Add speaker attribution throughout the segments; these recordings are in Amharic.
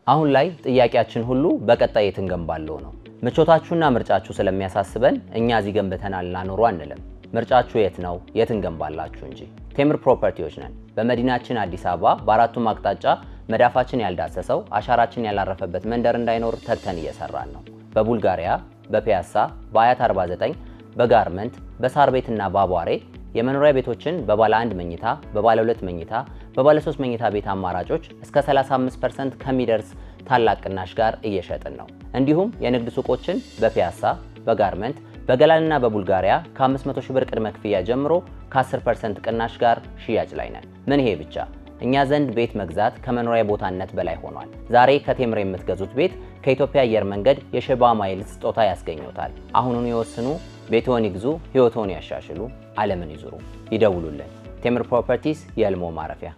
Speaker 1: አሁን ላይ ጥያቄያችን ሁሉ በቀጣይ የት እንገንባለው ነው። ምቾታችሁና ምርጫችሁ ስለሚያሳስበን እኛ እዚህ ገንብተናልና ኑሩ አንልም። ምርጫችሁ የት ነው? የት እንገንባላችሁ እንጂ። ቴምር ፕሮፐርቲዎች ነን። በመዲናችን አዲስ አበባ በአራቱም አቅጣጫ መዳፋችን ያልዳሰሰው አሻራችን ያላረፈበት መንደር እንዳይኖር ተግተን እየሰራን ነው። በቡልጋሪያ፣ በፒያሳ፣ በአያት 49፣ በጋርመንት፣ በሳር ቤትና በአቧሬ የመኖሪያ ቤቶችን በባለ 1 መኝታ፣ በባለ 2 መኝታ፣ በባለ 3 መኝታ ቤት አማራጮች እስከ 35% ከሚደርስ ታላቅ ቅናሽ ጋር እየሸጥን ነው። እንዲሁም የንግድ ሱቆችን በፒያሳ፣ በጋርመንት፣ በገላንና በቡልጋሪያ ከ500 ሺህ ብር ቅድመ ክፍያ ጀምሮ ከ10% ቅናሽ ጋር ሽያጭ ላይ ነን። ምን ይሄ ብቻ! እኛ ዘንድ ቤት መግዛት ከመኖሪያ ቦታነት በላይ ሆኗል። ዛሬ ከቴምር የምትገዙት ቤት ከኢትዮጵያ አየር መንገድ የሸባ ማይልስ ስጦታ ያስገኙታል። አሁኑን ይወስኑ፣ ቤትዎን ይግዙ፣ ህይወትዎን ያሻሽሉ፣ ዓለምን ይዙሩ። ይደውሉልን። ቴምር ፕሮፐርቲስ የህልሞ ማረፊያ።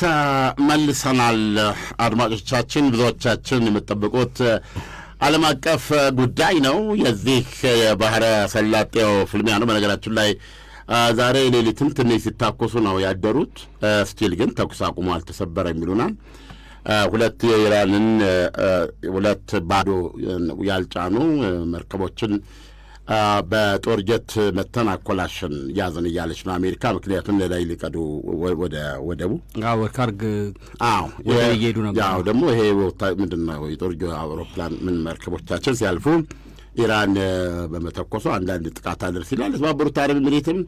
Speaker 2: ተመልሰናል። አድማጮቻችን ብዙዎቻችን የምትጠብቁት ዓለም አቀፍ ጉዳይ ነው። የዚህ የባህረ ሰላጤው ፍልሚያ ነው። በነገራችን ላይ ዛሬ ሌሊትም ትንሽ ሲታኮሱ ነው ያደሩት። ስቲል ግን ተኩስ አቁሙ አልተሰበረ የሚሉናል። ሁለት የኢራንን 2 ባዶ ያልጫኑ መርከቦችን በጦር ጀት መተን አኮላሽን ያዘን እያለች ነው አሜሪካ። ምክንያቱም ለላይ ሊቀዱ ወደ ወደቡ
Speaker 3: ካርግ ወደ እየሄዱ ነበር።
Speaker 2: ያው ደግሞ ይሄ ምንድነው የጦር አውሮፕላን ምን መርከቦቻችን ሲያልፉ ኢራን በመተኮሱ አንዳንድ ጥቃት አድርስ ይላል። የተባበሩት አረብ ኤሚሬትም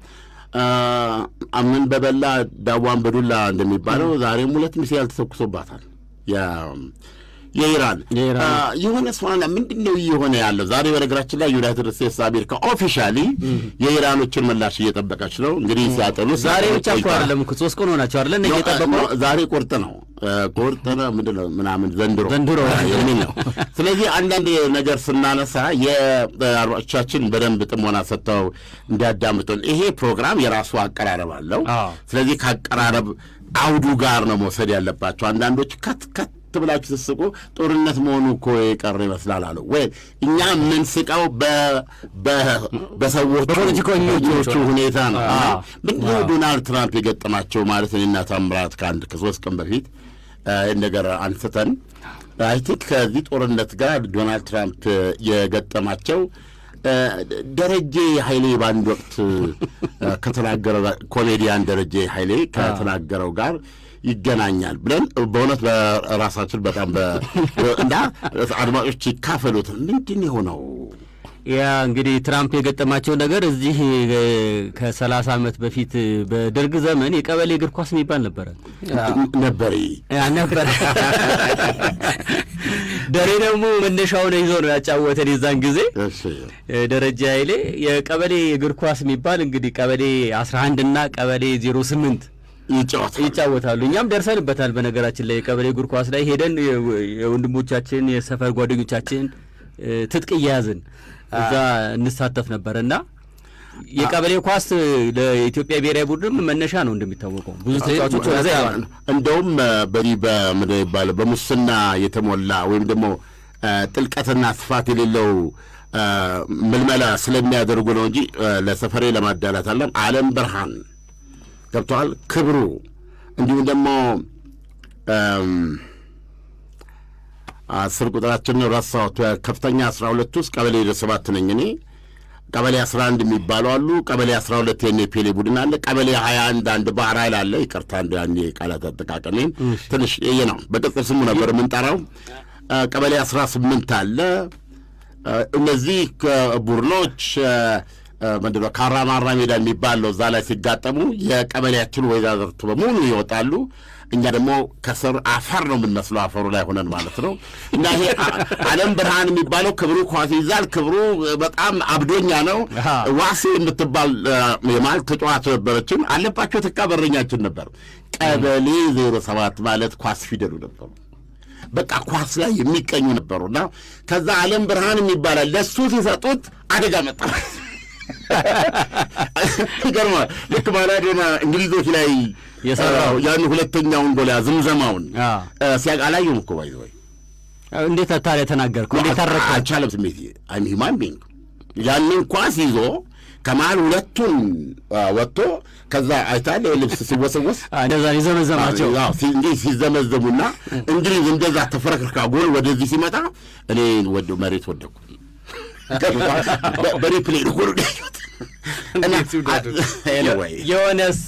Speaker 2: አምን በበላ ዳዋን በዱላ እንደሚባለው ዛሬም 2 ሚሳኤል ተተኩሶባታል የኢራን የሆነ ሰዋና ምንድነው የሆነ ያለው? ዛሬ በነገራችን ላይ ዩናይትድ ስቴትስ አሜሪካ ኦፊሻሊ የኢራኖችን ምላሽ እየጠበቀች ነው። እንግዲህ ሲያጠሉ
Speaker 3: ዛሬ ብቻ እኮ አይደለም እኮ 3 ቀን ሆናቸው አይደል? እኔ እየጠበቁ
Speaker 2: ዛሬ ቁርጥ ነው ምንድነው ምናምን ዘንድሮ የሚል ነው። ስለዚህ አንዳንድ ነገር ስናነሳ የአድማጮቻችን በደንብ ጥሞና ሰጥተው እንዲያዳምጡን። ይሄ ፕሮግራም የራሱ አቀራረብ አለው። ስለዚህ ከአቀራረብ አውዱ ጋር ነው መውሰድ ያለባቸው። አንዳንዶች ከት ብላችሁ ተስቆ ጦርነት መሆኑ እኮ የቀረ ይመስላል አሉ ወይ? እኛ የምንስቀው በሰዎች ፖለቲከኞቹ ሁኔታ ነው። ምንድነው ዶናልድ ትራምፕ የገጠማቸው ማለት እኔና ታምራት ከ3 ቀን በፊት ነገር አንስተን አይ ቲንክ ከዚህ ጦርነት ጋር ዶናልድ ትራምፕ የገጠማቸው ደረጀ ኃይሌ በአንድ ወቅት ከተናገረው ኮሜዲያን ደረጀ ኃይሌ ከተናገረው ጋር ይገናኛል ብለን በእውነት በራሳችን በጣም እንዳ አድማጮች ይካፈሉት። ምንድን የሆነው
Speaker 3: ያ እንግዲህ ትራምፕ የገጠማቸው ነገር እዚህ ከ30 ዓመት በፊት በደርግ ዘመን የቀበሌ እግር ኳስ የሚባል ነበር። ደሬ ደግሞ መነሻውን ይዞ ነው ያጫወተን የዛን ጊዜ ደረጃ ኃይሌ። የቀበሌ እግር ኳስ የሚባል እንግዲህ ቀበሌ 11 እና ቀበሌ 08 ይጫወታሉ። እኛም ደርሰንበታል። በነገራችን ላይ የቀበሌ እግር ኳስ ላይ ሄደን የወንድሞቻችን የሰፈር ጓደኞቻችን ትጥቅ እያያዝን እዛ እንሳተፍ ነበርና የቀበሌ ኳስ ለኢትዮጵያ ብሔራዊ ቡድን መነሻ ነው እንደሚታወቀው። ብዙ ተጫዋቾች ወዛ ያሉ እንደውም
Speaker 2: በምንድነው ይባላል በሙስና የተሞላ ወይም ደግሞ ጥልቀትና ስፋት የሌለው ምልመላ ስለሚያደርጉ ነው እንጂ ለሰፈሬ ለማዳላት አለም ዓለም ብርሃን ገብቷል። ክብሩ እንዲሁም ደግሞ 10 ቁጥራችን ራሳው ከፍተኛ 12 ውስጥ ቀበሌ 7 ነኝ እኔ። ቀበሌ 11 የሚባለው አሉ። ቀበሌ 12 የኔፔሌ ቡድን አለ። ቀበሌ 21 አንድ ባህር ኃይል አለ። ይቅርታ አንድ ቃላት አጠቃቀሜን ትንሽ ነው በቅጽል ስሙ ነበር የምንጠራው። ቀበሌ 18 አለ። እነዚህ ቡድኖች ምንድነው ካራማራ ሜዳ የሚባለው እዛ ላይ ሲጋጠሙ የቀበሌያችን ወይዛዝርት በሙሉ ይወጣሉ። እኛ ደግሞ ከስር አፈር ነው የምንመስለው፣ አፈሩ ላይ ሆነን ማለት ነው። እና ይሄ ዓለም ብርሃን የሚባለው ክብሩ ኳስ ይዛል። ክብሩ በጣም አብዶኛ ነው። ዋሴ የምትባል የማል ተጫዋች ነበረችን። አለባቸው ተካ በረኛችን ነበር። ቀበሌ 07 ማለት ኳስ ፊደሉ ነበሩ። በቃ ኳስ ላይ የሚቀኙ ነበሩና ከዛ ዓለም ብርሃን የሚባላል ለሱ ሲሰጡት አደጋ መጣ። ይገርማል። ልክ ማራዶና እንግሊዞች ላይ የሰራው ያን ሁለተኛውን ጎል ዝምዘማውን ሲያቃላዩም እኮ ባይዘው
Speaker 3: እንዴት ታዲያ ተናገርከው? እንዴት ታረከ?
Speaker 2: አልቻለም። ስሜት አይ ሂማን ቢንግ ያንን ኳስ ይዞ ከመሀል ሁለቱን ወጥቶ ከዛ አይታል ልብስ ሲወሰወስ
Speaker 3: እንደዛ ይዘመዘማቸው
Speaker 2: እንዲህ ሲዘመዘሙና እንግሊዝ እንደዛ ተፈረክርካ ጎል ወደዚህ ሲመጣ እኔ ወደ መሬት ወደኩ። በሪፕሌይ ጎል
Speaker 3: የሆነስ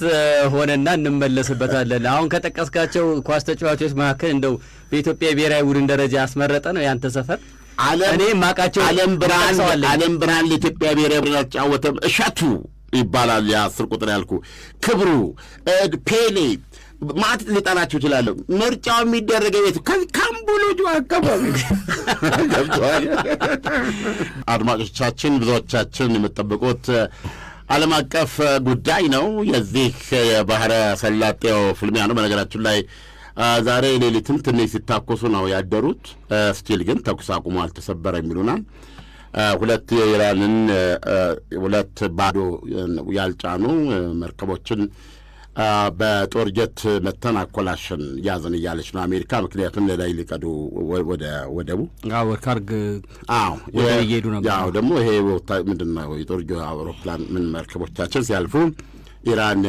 Speaker 3: ሆነና እንመለስበታለን። አሁን ከጠቀስካቸው ኳስ ተጫዋቾች መካከል እንደው በኢትዮጵያ ብሔራዊ ቡድን ደረጃ ያስመረጠ ነው ያንተ ሰፈር?
Speaker 2: እኔ ማቃቸው ዓለም ብርሃን ለኢትዮጵያ ብሔራዊ ቡድን ያጫወተም እሸቱ ይባላል። የ10 ቁጥር ያልኩ ክብሩ፣ ፔሌ ማት ሊጠራቸው ይችላለሁ። ምርጫው የሚደረገው ቤት ካምቡሎጁ አካባቢ ገብተዋል። አድማጮቻችን ብዙዎቻችን የምጠብቁት ዓለም አቀፍ ጉዳይ ነው። የዚህ የባህረ ሰላጤው ፍልሚያ ነው። በነገራችን ላይ ዛሬ ሌሊትም ትንሽ ሲታኮሱ ነው ያደሩት። ስቲል ግን ተኩስ አቁሞ አልተሰበረ የሚሉናል። ሁለት የኢራንን 2 ባዶ ያልጫኑ መርከቦችን በጦር ጀት መተን አኮላሽን ያዘን እያለች ነው አሜሪካ። ምክንያቱም ነዳጅ ሊቀዱ ወደ ወደቡ
Speaker 3: ወርካርግ እየሄዱ ነበር።
Speaker 2: ያው ደግሞ ይሄ ምንድን ነው የጦር አውሮፕላን ምን መርከቦቻችን ሲያልፉ ኢራን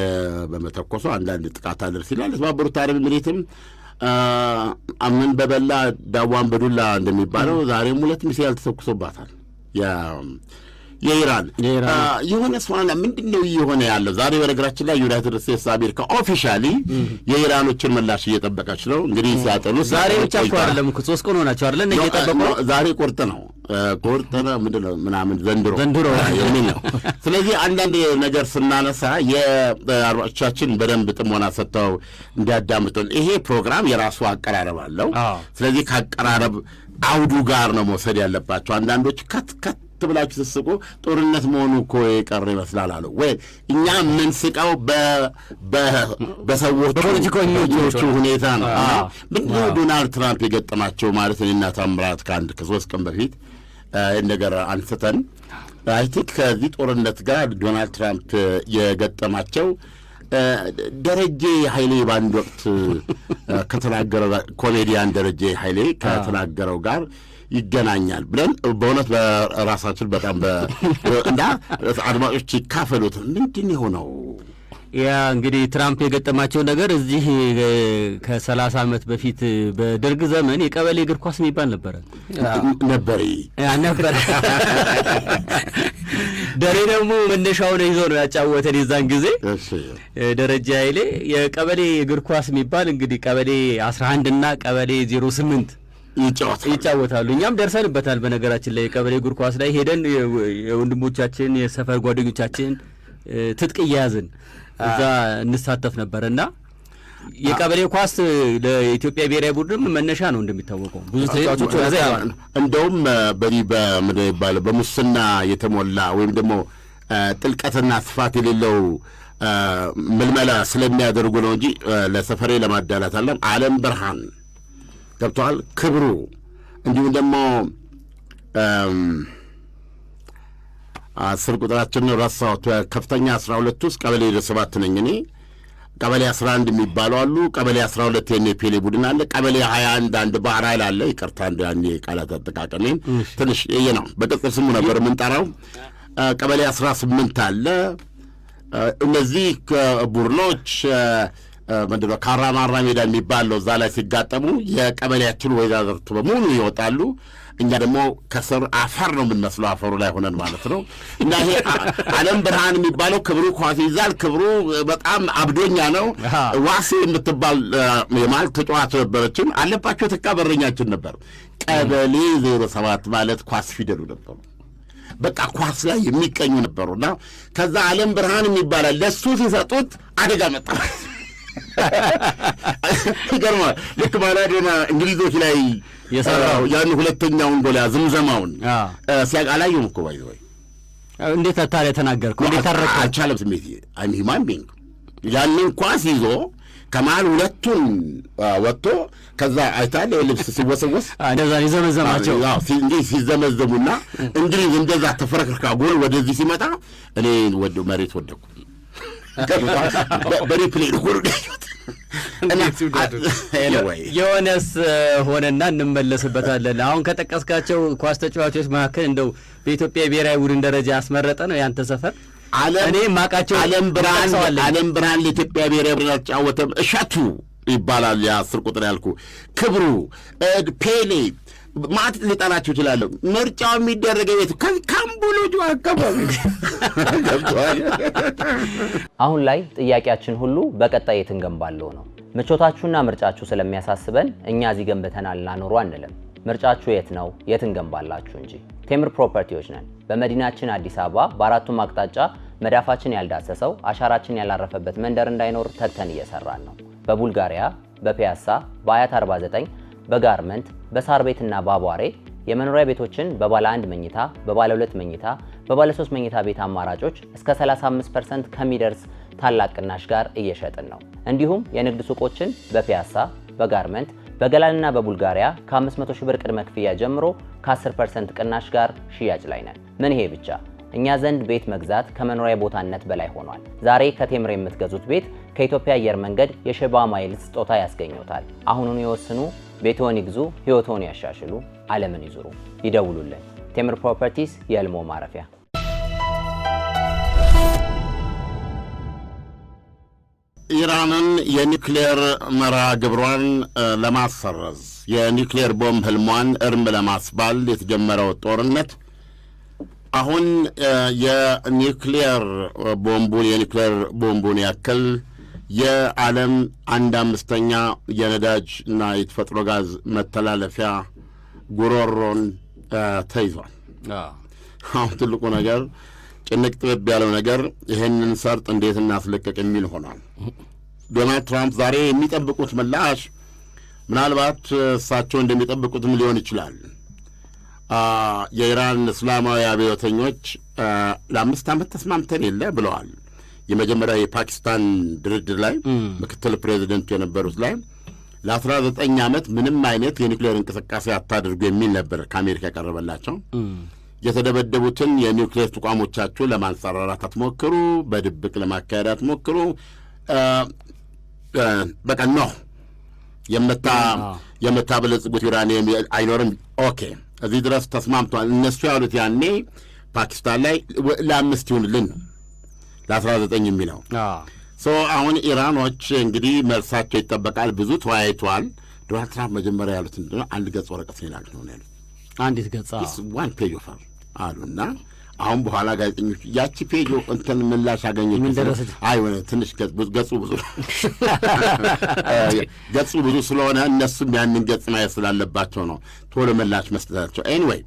Speaker 2: በመተኮሱ አንዳንድ ጥቃት አደርስ ይላል። የተባበሩት አረብ ኤሚሬትም ምን በበላ ዳዋን በዱላ እንደሚባለው ዛሬም 2 ሚሳይል ተተኩሶባታል የኢራን የሆነ ስዋና ምንድን ነው እየሆነ ያለው? ዛሬ በነገራችን ላይ ዩናይትድ ስቴትስ አሜሪካ ኦፊሻሊ የኢራኖችን ምላሽ እየጠበቀች ነው። እንግዲህ ሲያጠኑ
Speaker 3: ዛሬ ብቻ እኮ አይደለም እኮ 3 ቀን ሆናቸው አይደል እየጠበቁ ነው።
Speaker 2: ዛሬ ቁርጥ ነው ምንድን ነው ምናምን ዘንድሮ የሚል ነው። ስለዚህ አንዳንድ ነገር ስናነሳ የአድማጮቻችን በደንብ ጥሞና ሰጥተው እንዲያዳምጡን፣ ይሄ ፕሮግራም የራሱ አቀራረብ አለው። ስለዚህ ከአቀራረብ አውዱ ጋር ነው መውሰድ ያለባቸው። አንዳንዶች ከት ብላችሁ ስትስቁ ጦርነት መሆኑ እኮ የቀረ ይመስላል አሉ ወይ? እኛ የምንስቀው በሰዎቹ ሁኔታ ነው። ምንድነው ዶናልድ ትራምፕ የገጠማቸው ማለት እኔና ታምራት ከ3 ቀን በፊት ነገር አንስተን አይ ቲንክ ከዚህ ጦርነት ጋር ዶናልድ ትራምፕ የገጠማቸው ደረጀ ኃይሌ በአንድ ወቅት ከተናገረው ኮሜዲያን ደረጀ ኃይሌ ከተናገረው ጋር ይገናኛል ብለን በእውነት በራሳችን በጣም እና አድማጮች ይካፈሉት። ምንድን የሆነው
Speaker 3: ያ እንግዲህ ትራምፕ የገጠማቸው ነገር እዚህ ከ30 ዓመት በፊት በደርግ ዘመን የቀበሌ እግር ኳስ የሚባል ነበረ። ደሬ ደግሞ መነሻውን ይዞ ነው ያጫወተን የዛን ጊዜ ደረጃ ኃይሌ። የቀበሌ እግር ኳስ የሚባል እንግዲህ ቀበሌ 11 እና ቀበሌ 08 ይጫወታሉ። እኛም ደርሰንበታል። በነገራችን ላይ የቀበሌ እግር ኳስ ላይ ሄደን የወንድሞቻችን የሰፈር ጓደኞቻችን ትጥቅ እየያዝን እዛ እንሳተፍ ነበር እና የቀበሌ ኳስ ለኢትዮጵያ ብሔራዊ ቡድን መነሻ ነው እንደሚታወቀው። ብዙ ተጫዋቾች ወደዛ
Speaker 2: እንደውም በዚህ በምንድን ይባላል በሙስና የተሞላ ወይም ደግሞ ጥልቀትና ስፋት የሌለው ምልመላ ስለሚያደርጉ ነው እንጂ ለሰፈሬ ለማዳላት አለም ዓለም ብርሃን ገብቷል። ክብሩ እንዲሁም ደግሞ 10 ቁጥራችን ረሳሁት። ከፍተኛ 12 ውስጥ ቀበሌ 7 ነኝ እኔ። ቀበሌ 11 የሚባሉ አሉ። ቀበሌ 12 የኔፔሌ ቡድን አለ። ቀበሌ 21 አንድ ባህር ኃይል አለ። ይቅርታ አንድ ቃላት አጠቃቀሜን ትንሽ ነው። በቅጽል ስሙ ነበር የምንጠራው። ቀበሌ 18 አለ። እነዚህ ቡድኖች ምንድነው ካራማራ ሜዳ የሚባለው እዛ ላይ ሲጋጠሙ የቀበሌያችን ወይዛዝርት በሙሉ ይወጣሉ። እኛ ደግሞ ከስር አፈር ነው የምንመስለው፣ አፈሩ ላይ ሆነን ማለት ነው። እና ይሄ ዓለም ብርሃን የሚባለው ክብሩ ኳስ ይዛል። ክብሩ በጣም አብዶኛ ነው። ዋሴ የምትባል የማለት ተጫዋች ነበረችን። አለባቸው ተካ በረኛችን ነበር። ቀበሌ 07 ማለት ኳስ ፊደሉ ነበሩ። በቃ ኳስ ላይ የሚቀኙ ነበሩና ከዛ ዓለም ብርሃን የሚባላል ለሱ ሲሰጡት አደጋ መጣ። ይገርማል። ልክ ማራዶና እንግሊዞች ላይ የሰራው ያን ሁለተኛውን ጎል ዝምዘማውን ሲያቃላዩም እኮ ባይዘው
Speaker 3: እንዴት ታዲያ ተናገርከው? እንዴት ታረከ?
Speaker 2: አልቻለም። ስሜት አይ ሂማን ቢንግ ያንን ኳስ ይዞ ከመሀል ሁለቱን ወጥቶ ከዛ አይታል ልብስ ሲወሰወስ
Speaker 3: እንደዛ ይዘመዘማቸው
Speaker 2: እንዲህ ሲዘመዘሙና እንግሊዝ እንደዛ ተፈረክርካ ጎል ወደዚህ ሲመጣ እኔ መሬት ወደኩ። በሪፕሌይ ጎል
Speaker 3: የሆነስ ሆነና እንመለስበታለን። አሁን ከጠቀስካቸው ኳስ ተጫዋቾች መካከል እንደው በኢትዮጵያ ብሔራዊ ቡድን ደረጃ ያስመረጠ ነው ያንተ ሰፈር?
Speaker 2: እኔ ማቃቸው ዓለም ብርሃን ለኢትዮጵያ ብሔራዊ ቡድን አልተጫወተም። እሸቱ ይባላል የ10 ቁጥር ያልኩ፣ ክብሩ፣ ፔሌ ማት ሊጠራችሁ ይችላለሁ። ምርጫው የሚደረገው ቤት ካምቡሎጁ አካባቢ።
Speaker 1: አሁን ላይ ጥያቄያችን ሁሉ በቀጣይ የት እንገንባለው ነው። ምቾታችሁና ምርጫችሁ ስለሚያሳስበን እኛ እዚህ ገንብተናል ላኖሩ አንልም። ምርጫችሁ የት ነው? የት እንገንባላችሁ እንጂ። ቴምር ፕሮፐርቲዎች ነን። በመዲናችን አዲስ አበባ በአራቱም አቅጣጫ መዳፋችን ያልዳሰሰው አሻራችን ያላረፈበት መንደር እንዳይኖር ተግተን እየሰራን ነው። በቡልጋሪያ፣ በፒያሳ፣ በአያት 49፣ በጋርመንት፣ በሳር ቤትና በአቧሬ የመኖሪያ ቤቶችን በባለ 1 መኝታ፣ በባለ 2 መኝታ፣ በባለ 3 መኝታ ቤት አማራጮች እስከ 35% ከሚደርስ ታላቅ ቅናሽ ጋር እየሸጥን ነው። እንዲሁም የንግድ ሱቆችን በፒያሳ፣ በጋርመንት፣ በገላንና በቡልጋሪያ ከ500 ሺህ ብር ቅድመ ክፍያ ጀምሮ ከ10% ቅናሽ ጋር ሽያጭ ላይ ነን። ምን ይሄ ብቻ! እኛ ዘንድ ቤት መግዛት ከመኖሪያ ቦታነት በላይ ሆኗል። ዛሬ ከቴምር የምትገዙት ቤት ከኢትዮጵያ አየር መንገድ የሸባ ማይልስ ስጦታ ያስገኙታል። አሁኑኑ ይወስኑ፣ ቤትዎን ይግዙ፣ ህይወትዎን ያሻሽሉ፣ ዓለምን ይዙሩ። ይደውሉልን። ቴምር ፕሮፐርቲስ የህልሞ ማረፊያ።
Speaker 2: ኢራንን የኒውክሌር መርሃ ግብሯን ለማሰረዝ የኒውክሌር ቦምብ ህልሟን እርም ለማስባል የተጀመረው ጦርነት አሁን የኒውክሌር ቦምቡን ያክል የዓለም 1/5 የነዳጅ እና የተፈጥሮ ጋዝ መተላለፊያ ጉሮሮን ተይዟል። አሁን ትልቁ ነገር ጭንቅ ጥብብ ያለው ነገር ይህንን ሰርጥ እንዴት እናስለቀቅ የሚል ሆኗል። ዶናልድ ትራምፕ ዛሬ የሚጠብቁት ምላሽ ምናልባት እሳቸው እንደሚጠብቁትም ሊሆን ይችላል። የኢራን እስላማዊ አብዮተኞች ለ5 ዓመት ተስማምተን የለ ብለዋል። የመጀመሪያ የፓኪስታን ድርድር ላይ ምክትል ፕሬዚደንቱ የነበሩት ላይ ለ19 ዓመት ምንም አይነት የኒውክሌር እንቅስቃሴ አታድርጉ የሚል ነበር ከአሜሪካ ያቀረበላቸው። የተደበደቡትን የኒውክሌር ተቋሞቻችሁ ለማንሰራራት አትሞክሩ፣ በድብቅ ለማካሄድ አትሞክሩ፣ በቃ ነው የምታበለጽጉት ዩራኒየም አይኖርም። ኦኬ እዚህ ድረስ ተስማምቷል። እነሱ ያሉት ያኔ ፓኪስታን ላይ ለ5 ይሁንልን ነው ለ19 የሚለው አሁን ኢራኖች እንግዲህ መልሳቸው ይጠበቃል። ብዙ ተወያይተዋል። ዶናልድ ትራምፕ መጀመሪያ ያሉት እንደሆነ 1 ገጽ ወረቀት ይላል ነው ያሉት።
Speaker 3: አንዲት ገጽ
Speaker 2: 1 ፔጅ ኦፈር አሉና አሁን በኋላ ጋዜጠኞች ያቺ ፔጅ እንትን ምላሽ አገኘች። አይሆነ ትንሽ ገጹ ብዙ ስለሆነ እነሱም ያንን ገጽ ማየት ስላለባቸው ነው ቶሎ ምላሽ መስጠታቸው። ኤኒዌይ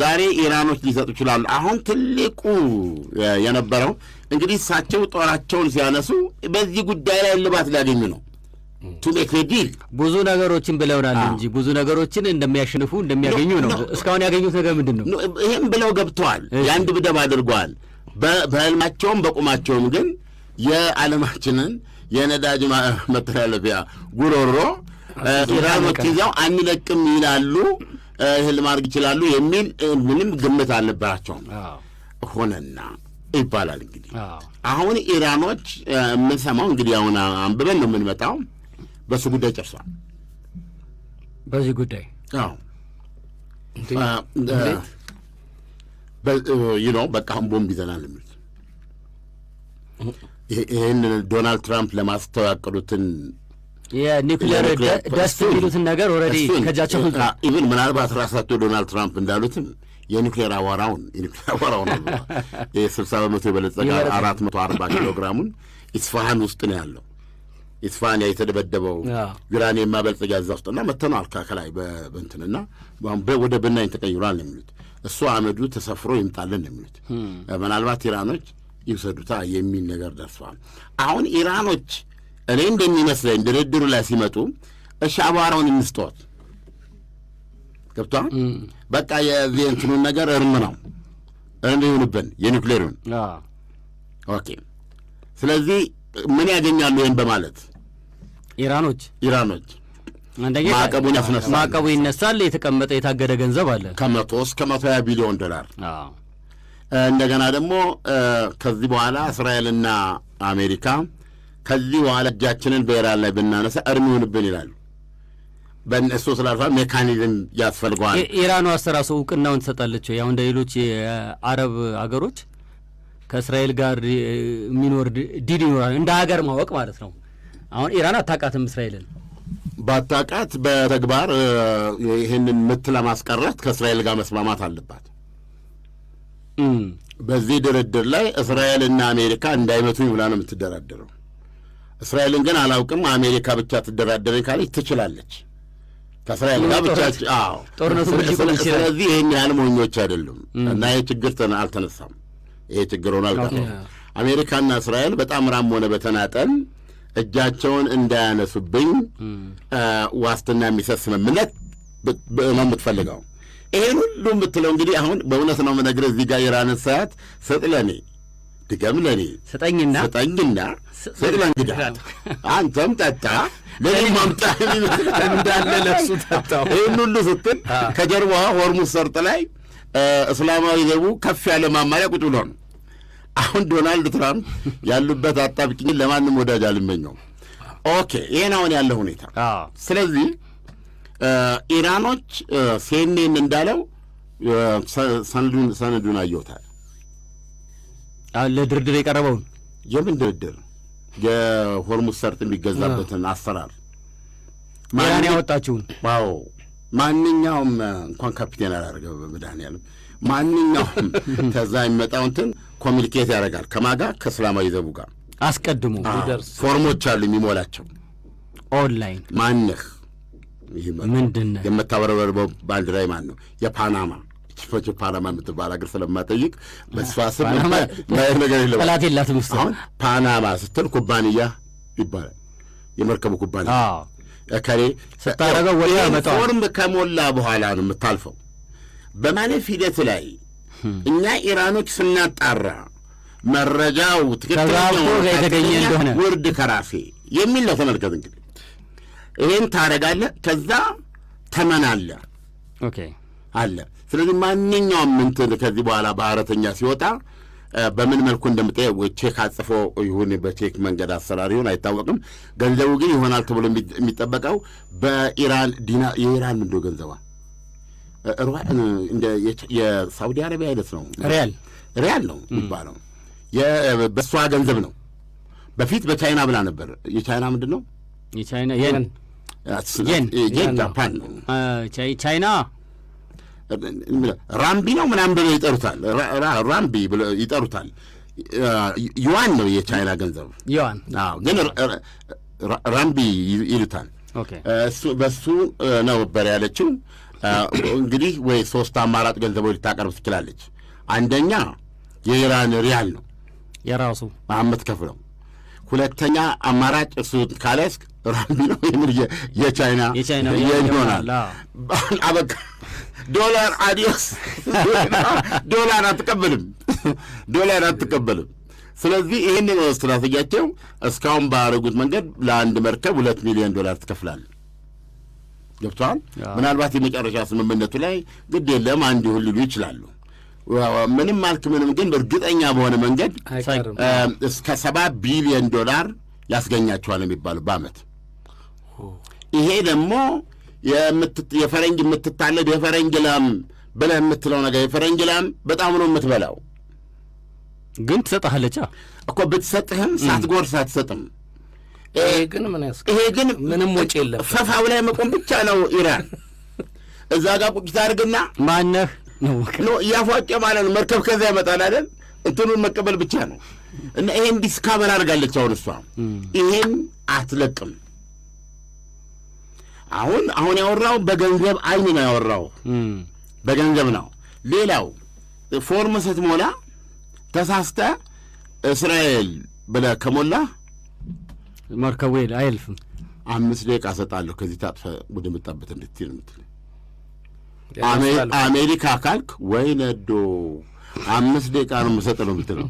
Speaker 2: ዛሬ ኢራኖች ሊሰጡ ይችላሉ። አሁን ትልቁ የነበረው እንግዲህ እሳቸው ጦራቸውን ሲያነሱ በዚህ ጉዳይ ላይ እልባት ሊያገኙ ነው። ዲል
Speaker 3: ብዙ ነገሮችን ብለውናል እንጂ ብዙ ነገሮችን እንደሚያሸንፉ እንደሚያገኙ ነው። እስካሁን ያገኙት ነገር ምንድን ነው?
Speaker 2: ይህም ብለው ገብተዋል። የአንድ ብደብ አድርገዋል። በህልማቸውም በቁማቸውም ግን የዓለማችንን የነዳጅ መተላለፊያ ጉሮሮ ኢራኖች ይዘው አንለቅም ይላሉ፣ ይህን ማድረግ ይችላሉ የሚል ምንም ግምት አልነበራቸውም። ሆነና ይባላል እንግዲህ አሁን ኢራኖች የምንሰማው እንግዲህ አሁን አንብበን ነው የምንመጣው። በሱ ጉዳይ ጨርሷል።
Speaker 3: በዚህ ጉዳይ
Speaker 2: በቃ አሁን ቦምብ ይዘናል የሚሉት ይህን ዶናልድ ትራምፕ ለማስተው ያቀዱትን
Speaker 3: የኒውክሌር ደስ የሚሉትን ነገር ኦልሬዲ ከጃቸው
Speaker 2: ኢቭን ምናልባት ራሳቸው ዶናልድ ትራምፕ እንዳሉትም የኒውክሌር አዋራውን 60 በመቶ የበለጸገ 440 ኪሎ ግራሙን ኢስፋሃን ውስጥ ነው ያለው። ኢስፋሃን የተደበደበው ዩራኒየም ማበልጸጊያ እዛ ውስጥና መተነዋል ከላይ በእንትንና ወደ ብናኝ ተቀይሯል ነው የሚሉት። እሱ አመዱ ተሰፍሮ ይምጣልን ነው የሚሉት። ምናልባት ኢራኖች ይውሰዱታ የሚል ነገር ደርሰዋል። አሁን ኢራኖች እኔ እንደሚመስለኝ ድርድሩ ላይ ሲመጡ እሺ አቧራውን እንስጠት ገብቷል። በቃ የዚህ እንትኑን ነገር እርም ነው እርም ይሁንብን የኒውክሌሩን ኦኬ። ስለዚህ ምን ያገኛሉ? ይህን በማለት
Speaker 3: ኢራኖች
Speaker 2: ማዕቀቡን ያስነሳል።
Speaker 3: ማዕቀቡ ይነሳል። የተቀመጠ የታገደ ገንዘብ አለ
Speaker 2: ከ100 እስከ 120 ቢሊዮን ዶላር። እንደገና ደግሞ ከዚህ በኋላ እስራኤልና አሜሪካ ከዚህ በኋላ እጃችንን በኢራን ላይ ብናነሳ እርም ይሆንብን ይላሉ። በእነሱ ስላልፋ ሜካኒዝም ያስፈልገዋል።
Speaker 3: ኢራኑ አስተራሱ እውቅናውን ትሰጣለች። ያው እንደ ሌሎች የአረብ አገሮች ከእስራኤል ጋር የሚኖር ዲል ይኖራል፣ እንደ ሀገር ማወቅ ማለት ነው። አሁን ኢራን አታውቃትም እስራኤልን።
Speaker 2: ባታውቃት በተግባር ይህንን ምት ለማስቀረት ከእስራኤል ጋር መስማማት አለባት። በዚህ ድርድር ላይ እስራኤልና አሜሪካ እንዳይመቱኝ ብላ ነው የምትደራደረው። እስራኤልን ግን አላውቅም አሜሪካ ብቻ ትደራደረኝ ካለች ትችላለች ከእስራኤል ጋር ብቻ።
Speaker 3: ጦርነቱ
Speaker 2: ስለዚህ ይህን ያህል ሞኞች አይደሉም እና ይህ ችግር አልተነሳም። ይሄ ችግር ሆኖ አልቀረም። አሜሪካና እስራኤል በጣምራም ሆነ በተናጠል እጃቸውን እንዳያነሱብኝ ዋስትና የሚሰጥ ስምምነት ነው የምትፈልገው። ይሄን ሁሉ የምትለው እንግዲህ አሁን በእውነት ነው የምነግርህ። እዚህ ጋር ኢራንን ሳያት ስጥ ለኔ ድገም ለኔ
Speaker 3: ስጠኝና
Speaker 2: ስጥ ለእንግዳ አንተም ጠጣ ለኔ ማምጣ
Speaker 4: እንዳለ ለሱ ጠጣው።
Speaker 2: ይህን ሁሉ ስትል ከጀርባዋ ሆርሙዝ ሰርጥ ላይ እስላማዊ ዘቡ ከፍ ያለ ማማሪያ ቁጭ ብሎ ነው። አሁን ዶናልድ ትራምፕ ያሉበት አጣብቂኝ ለማንም ወዳጅ አልመኘውም። ኦኬ ይሄን አሁን ያለው ሁኔታ። ስለዚህ ኢራኖች ሲኤንኤን እንዳለው ሰነዱን አየሁታል።
Speaker 3: ለድርድር የቀረበውን
Speaker 2: የምን ድርድር? የሆርሙዝ ሰርጥ የሚገዛበትን አሰራር
Speaker 3: ኢራን ያወጣችውን።
Speaker 2: ዋው ማንኛውም እንኳን ካፒቴን አላደረገ በመድኃኒዓለም ማንኛውም ከዛ የሚመጣው እንትን ኮሚኒኬት ያደርጋል ከማጋ ከእስላማዊ ዘቡ ጋር
Speaker 3: አስቀድሞ
Speaker 2: ፎርሞች አሉ የሚሞላቸው
Speaker 3: ኦንላይን።
Speaker 2: ማነህ
Speaker 3: ምንድነው
Speaker 2: የምታወረበረበው ባንዲራይ ማን ነው? የፓናማ ችፎች ፓናማ የምትባል አገር ስለማጠይቅ በስፋ ስም ማየት ነገር የለም።
Speaker 3: ጠላት የላትም ውስጥ
Speaker 2: አሁን ፓናማ ስትል ኩባንያ ይባላል። የመርከቡ ኩባንያ ከሬ
Speaker 3: ስታረገው ወዲያ መጣው
Speaker 2: ፎርም ከሞላ በኋላ ነው የምታልፈው። በማለፍ ሂደት ላይ እኛ ኢራኖች ስናጣራ መረጃው ትክክለኛ
Speaker 3: የተገኘ እንደሆነ
Speaker 2: ውርድ ከራሴ የሚል ነው። ተመልከት እንግዲህ ይሄን ታረጋለህ፣ ከዛ ተመናለ
Speaker 3: ኦኬ
Speaker 2: አለ። ስለዚህ ማንኛውም እንትን ከዚህ በኋላ ባህረተኛ ሲወጣ በምን መልኩ እንደምጠየቅ ቼክ አጽፎ ይሁን በቼክ መንገድ አሰራር ይሁን አይታወቅም። ገንዘቡ ግን ይሆናል ተብሎ የሚጠበቀው በኢራን ዲናር። የኢራን ምንድነው ገንዘቧ? እንደ የሳውዲ አረቢያ አይነት ነው። ሪያል ነው የሚባለው። በእሷ ገንዘብ ነው። በፊት በቻይና ብላ ነበር። የቻይና ምንድን ነው?
Speaker 3: የቻይና የን
Speaker 2: ጃፓን ነው።
Speaker 3: ቻይና
Speaker 2: ራምቢ ነው ምናምን ብለው ይጠሩታል። ራምቢ ብለው ይጠሩታል። ዩዋን ነው የቻይና ገንዘብ
Speaker 3: ዩዋን።
Speaker 2: ግን ራምቢ ይሉታል። በሱ ነው ነበር ያለችው። እንግዲህ ወይ ሶስት አማራጭ ገንዘቦች ልታቀርብ ትችላለች። አንደኛ የኢራን ሪያል ነው
Speaker 3: የራሱ
Speaker 2: የምትከፍለው። ሁለተኛ አማራጭ እሱ ካለስክ ራምቢ ነው የቻይና ይሆናል። አበቃ። ዶላር አዲዮስ። ዶላር አትቀበልም። ስለዚህ ይህን ነው ስትራቴጂያቸው። እስካሁን ባደረጉት መንገድ ለአንድ መርከብ $2 ሚሊዮን ትከፍላለህ። ገብቶሃል? ምናልባት የመጨረሻ ስምምነቱ ላይ ግድ የለም አንድ ይሁን ሊሉ ይችላሉ። ምንም አልክ ምንም፣ ግን እርግጠኛ በሆነ መንገድ እስከ $7 ቢሊዮን ያስገኛቸዋል የሚባሉ በአመት። ይሄ ደግሞ የፈረንጅ የምትታለብ የፈረንጅ ላም ብለህ የምትለው ነገር የፈረንጅ ላም በጣም ነው የምትበላው፣
Speaker 3: ግን ትሰጥሃለች
Speaker 2: እኮ። ብትሰጥህም ሳትጎርስ አትሰጥም።
Speaker 4: ይሄ ግን ምንም ወጪ የለም።
Speaker 2: ፈፋው ላይ መቆም ብቻ ነው። ኢራን እዛ ጋር ቁጭ ታደርግና
Speaker 3: ማነህ
Speaker 2: ነው እያፏጨ ማለት ነው። መርከብ ከዛ ይመጣል አይደል? እንትኑን መቀበል ብቻ ነው። እና ይሄን ዲስካቨር አድርጋለች። አሁን እሷ ይሄን አትለቅም። አሁን ያወራው በገንዘብ አይን ነው ያወራው፣ በገንዘብ ነው። ሌላው ፎርም ስትሞላ ተሳስተ እስራኤል ብለህ ከሞላ
Speaker 3: መርከቡ አይልፍም።
Speaker 2: 5 ደቂቃ እሰጣለሁ ከዚህ ታጥፈህ ወደ መጣበት እንድትሄድ የምትል አሜሪካ ካልክ ወይ ነዶ 5 ደቂቃ ነው የምሰጠው ነው የምትለው።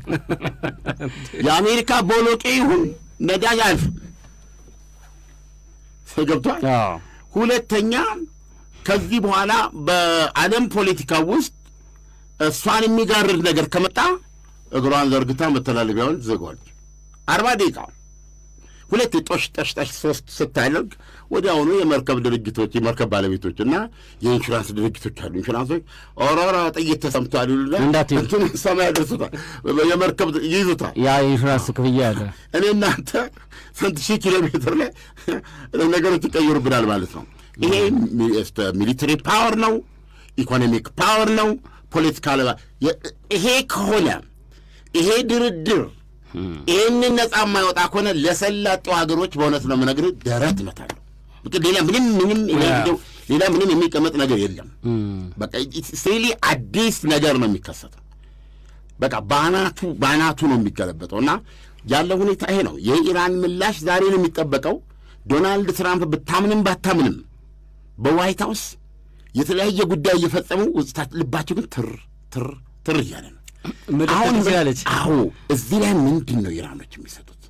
Speaker 2: የአሜሪካ ቦሎቄ ይሁን ነዳጅ አልፍ ገብቷል። ሁለተኛ ከዚህ በኋላ በዓለም ፖለቲካ ውስጥ እሷን የሚጋርድ ነገር ከመጣ እግሯን ዘርግታ መተላለፊያውን ትዘጋዋለች። 40 ደቂቃ ሁለት ጦሽ ጠሽ 3 ስታደርግ ወዲያውኑ የመርከብ ድርጅቶች የመርከብ ባለቤቶች እና የኢንሹራንስ ድርጅቶች አሉ። ኢንሹራንሶች ኦሮራ ጥይት ተሰምቷል ይሉና እንትን ሰማይ ያደርሱታል፣ የመርከብ ይይዙታል።
Speaker 3: ያ ኢንሹራንስ ክፍያ አለ።
Speaker 2: እኔ እናንተ ስንት ሺህ ኪሎ ሜትር ላይ ነገሮች ይቀይሩብናል ማለት ነው። ይሄ ሚሊተሪ ፓወር ነው፣ ኢኮኖሚክ ፓወር ነው፣ ፖለቲካል። ይሄ ከሆነ ይሄ ድርድር ይህንን ነጻ የማይወጣ ከሆነ ለሰላጤው ሀገሮች በእውነት ነው የምነግርህ ደረት እመታለሁ። ሌላ ምንም የሚቀመጥ ነገር የለም። በቃ ሪሊ አዲስ ነገር ነው የሚከሰተው። በቃ ባናቱ ነው የሚገለበጠው እና ያለው ሁኔታ ይሄ ነው። የኢራን ምላሽ ዛሬ ነው የሚጠበቀው። ዶናልድ ትራምፕ ብታምንም ባታምንም በዋይት ሀውስ የተለያየ ጉዳይ እየፈጸሙ ልባቸው ግን ትር እያለ ነው። አሁን እዚህ ላይ ምንድን ነው ኢራኖች የሚሰጡት?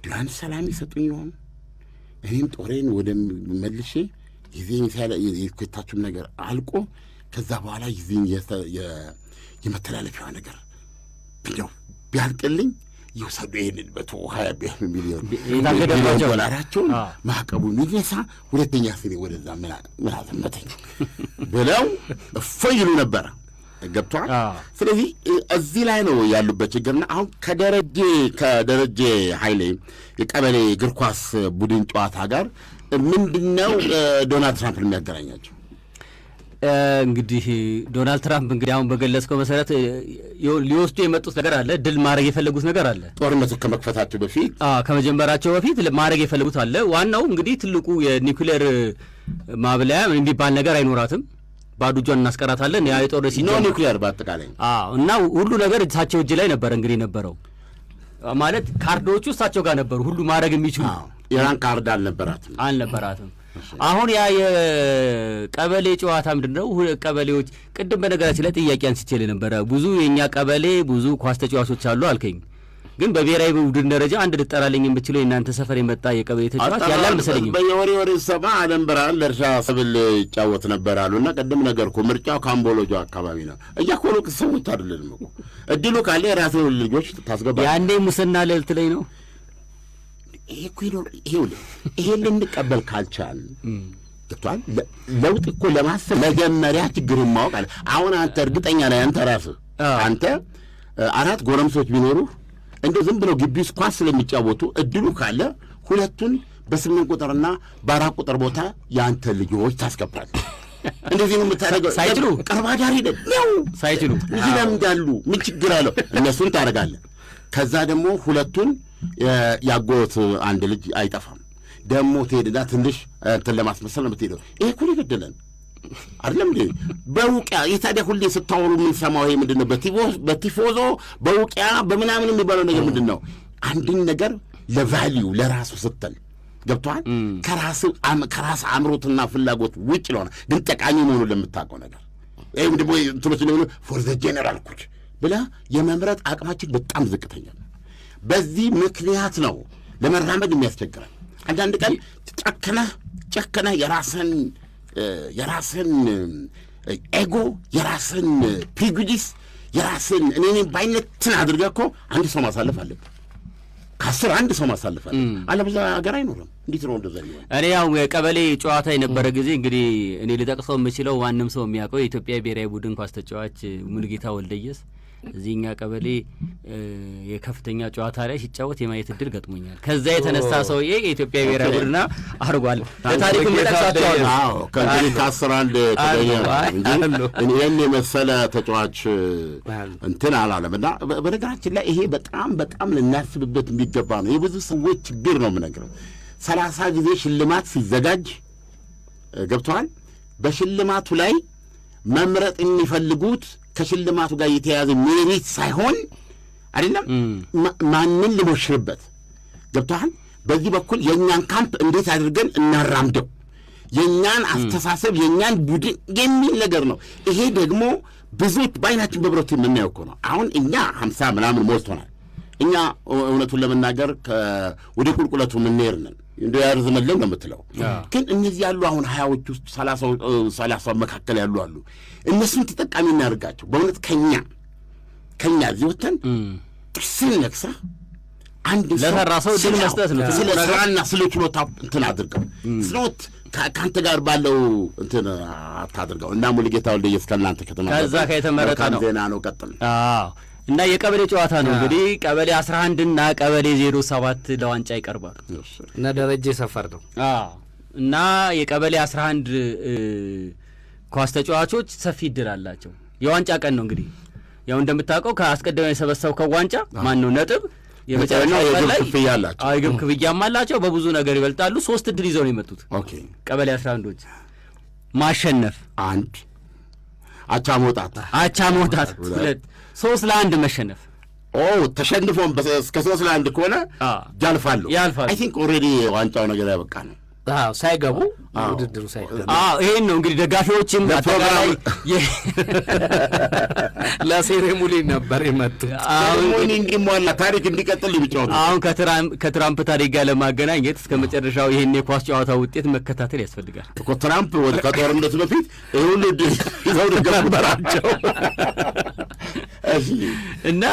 Speaker 2: ዱራን ሰላም ይሰጡኝ ይሆን? እኔም ጦሬን ወደ መልሼ የዚህ የኮታችሁም ነገር አልቆ ከዛ በኋላ የዚህ የመተላለፊያዋ ነገር ቢለው ቢያልቅልኝ ይወሰዱ ይሄንን 120 ሚሊዮን ዶላራቸውን ማዕቀቡን ይነሳ፣ ሁለተኛ ስኔ ወደዛ ምናዘመተኝ ብለው እፎይ ይሉ ነበረ። ገብቷል። ስለዚህ እዚህ ላይ ነው ያሉበት ችግርና አሁን ከደረጀ ኃይሌ የቀበሌ እግር ኳስ ቡድን ጨዋታ ጋር ምንድነው ዶናልድ ትራምፕ የሚያገናኛቸው?
Speaker 3: እንግዲህ ዶናልድ ትራምፕ እንግዲህ አሁን በገለጽከው መሰረት ሊወስዱ የመጡት ነገር አለ፣ ድል ማድረግ የፈለጉት ነገር አለ።
Speaker 2: ጦርነቱ ከመክፈታቸው በፊት
Speaker 3: ከመጀመራቸው በፊት ማድረግ የፈለጉት አለ። ዋናው እንግዲህ ትልቁ የኒውክሌር ማብለያ የሚባል ነገር አይኖራትም፣ ባዶ እጇን እናስቀራታለን። ያ የጦርነት
Speaker 2: ሲኖር ኒውክሌር በአጠቃላይ
Speaker 3: እና ሁሉ ነገር እሳቸው እጅ ላይ ነበር። እንግዲህ ነበረው ማለት ካርዶቹ እሳቸው ጋር ነበሩ፣ ሁሉ ማድረግ የሚችሉ።
Speaker 2: ኢራን ካርድ አልነበራትም።
Speaker 3: አሁን ያ የቀበሌ ጨዋታ ምንድን ነው? ቀበሌዎች ቅድም በነገራችን ላይ ጥያቄ አንስቼ ነበረ። ብዙ የእኛ ቀበሌ ብዙ ኳስ ተጫዋቾች አሉ አልከኝ። ግን በብሔራዊ ቡድን ደረጃ አንድ ልጠራልኝ የምችለው የእናንተ ሰፈር የመጣ የቀበሌ ተጫዋች ያለ አልመሰለኝም።
Speaker 2: በየወሬ ሰማ አለም ብርሃን ለእርሻ ሰብል ይጫወት ነበር አሉና ቅድም ነገር እኮ ምርጫው ካምቦሎጆ አካባቢ ነው። እያኮሉ ሰዎች አይደለንም እኮ እድሉ ካለ የራስህ ልጆች ታስገባ።
Speaker 3: ያንዴ ሙስና ልዕልት ላይ ነው።
Speaker 2: ይሄ ልንቀበል ካልቻል ገብቶሃል። ለውጥ እኮ ለማሰብ መጀመሪያ ችግሩን ማወቅ አለ። አሁን አንተ እርግጠኛ ነህ አንተ ራስህ አንተ 4 ጎረምሶች ቢኖሩ እንደው ዝም ብለው ግቢ ውስጥ ኳስ ስለሚጫወቱ እድሉ ካለ ሁለቱን በ8 ቁጥርና በ4 ቁጥር ቦታ የአንተ ልጆች ታስገባለህ። እንደዚህ ነው የምታደርገው።
Speaker 3: ሳይችሉ
Speaker 2: ቀርባዳሪ ነው
Speaker 3: ሳይችሉ
Speaker 2: ይለምዳሉ። ምን ችግር አለው? እነሱን ታደርጋለህ። ከዛ ደግሞ ሁለቱን ያጎት አንድ ልጅ አይጠፋም። ደግሞ ትሄድና ትንሽ እንትን ለማስመሰል ነው የምትሄደው። ይሄ እኮ ይገደለን አይደለም እንዴ? በውቅያ የታዲያ ሁሌ ስታወሩ የምንሰማው ይሄ ምንድን ነው? በቲፎዞ በውቅያ በምናምን የሚባለው ነገር ምንድን ነው? አንድን ነገር ለቫሊዩ ለራሱ ስትል ገብቶሃል። ከራስ አምሮትና ፍላጎት ውጭ ለሆነ ግን ጠቃሚ መሆኑን ለምታውቀው ነገር ይህም ደግሞ እንትኖች ነው ፎር ዘ ጄኔራል ኩች ብለህ የመምረጥ አቅማችን በጣም ዝቅተኛ ነው። በዚህ ምክንያት ነው ለመራመድ የሚያስቸግረን። አንዳንድ ቀን ጨክነህ የራስን ኤጎ የራስን ፕሪጁዲስ የራስን እኔ ባይነትን አድርገህ እኮ አንድ ሰው ማሳለፍ አለብህ። 10 አንድ ሰው ማሳለፍ አለ። አለበዛ ሀገር አይኖርም። እንዴት ነው እንደዛ ይሆን?
Speaker 3: እኔ ያው የቀበሌ ጨዋታ የነበረ ጊዜ እንግዲህ እኔ ልጠቅሰው የምችለው ማንም ሰው የሚያውቀው የኢትዮጵያ ብሔራዊ ቡድን ኳስ ተጫዋች ሙሉጌታ ወልደየስ እዚህኛ ቀበሌ የከፍተኛ ጨዋታ ላይ ሲጫወት የማየት እድል ገጥሞኛል። ከዛ የተነሳ ሰውዬ የኢትዮጵያ ብሔራዊ ቡድን አድርጓል። ለታሪክ መጠቅሳቸው
Speaker 2: ነው። ከዚህ ከ11 ይህን የመሰለ ተጫዋች እንትን አላለም እና በነገራችን ላይ ይሄ በጣም ልናስብበት የሚገባ ነው። የብዙ ሰዎች ችግር ነው የምነግረው። 30 ጊዜ ሽልማት ሲዘጋጅ ገብተዋል። በሽልማቱ ላይ መምረጥ የሚፈልጉት ከሽልማቱ ጋር የተያያዘ ሜሪት ሳይሆን አይደለም ማንን ልሞሽርበት ገብቶሃል። በዚህ በኩል የእኛን ካምፕ እንዴት አድርገን እናራምደው፣ የእኛን አስተሳሰብ፣ የእኛን ቡድን የሚል ነገር ነው። ይሄ ደግሞ ብዙዎች በአይናችን በብረቱ የምናየው እኮ ነው። አሁን እኛ 50 ምናምን ሞልቶናል። እኛ እውነቱን ለመናገር ወደ ቁልቁለቱ የምንሄድ ነን። እንደ ያርዝመልን ነው የምትለው። ግን እነዚህ ያሉ አሁን 20ዎች ውስጥ 30 መካከል ያሉ አሉ። እነሱን ተጠቃሚ እናደርጋቸው። በእውነት ከኛ እዚህ ወተን ጥርስን ነክሰህ አንድ
Speaker 3: ለሰራ ሰው ድል መስጠት ነው።
Speaker 2: ስለ ስራና ስለ ችሎታ እንትን አድርገው ስለወት ከአንተ ጋር ባለው እንትን አታድርገው እና ሙሉጌታ ወልደየስ ከእናንተ ከተማ
Speaker 3: ከዛ ከተመረጠ ነው
Speaker 2: ዜና ነው። ቀጥል።
Speaker 3: እና የቀበሌ ጨዋታ ነው እንግዲህ ቀበሌ 11 እና ቀበሌ 07 ለዋንጫ ይቀርባሉ
Speaker 4: እና ደረጀ ሰፈር ነው።
Speaker 3: እና የቀበሌ 11 ኳስ ተጫዋቾች ሰፊ እድል አላቸው። የዋንጫ ቀን ነው እንግዲህ ያው እንደምታውቀው ከአስቀድመው የሰበሰብከው ዋንጫ ማን ነው ነጥብ የመጨረሻው ላይ
Speaker 2: ክፍያ አላቸው።
Speaker 3: ግብ ክፍያም አላቸው። በብዙ ነገር ይበልጣሉ። 3 እድል ይዘው ነው የመጡት።
Speaker 2: ኦኬ
Speaker 3: ቀበሌ 11ዎች ማሸነፍ
Speaker 2: 1 አቻ መውጣት
Speaker 3: 2 3-1 መሸነፍ።
Speaker 2: ተሸንፎም እስከ 3-1 ከሆነ ያልፋሉ። አይ ቲንክ ኦልሬዲ ዋንጫው ነገር ያበቃ ነው።
Speaker 4: ሳይገቡ ውድድሩ ሳይገቡ
Speaker 3: ይሄን ነው እንግዲህ ደጋፊዎችም አጠቃላይ
Speaker 4: ለሴሬሞኒ ነበር የመጡት።
Speaker 2: ሴሬሞኒ እንዲሟላ ታሪክ እንዲቀጥል ቢጫወቱ
Speaker 3: አሁን ከትራምፕ ታሪክ ጋር ለማገናኘት እስከ መጨረሻው ይሄን የኳስ ጨዋታ ውጤት መከታተል ያስፈልጋል
Speaker 2: እኮ። ትራምፕ ከጦርነቱ በፊት ይሁን ይዘው ደገፉ በራቸው
Speaker 3: እና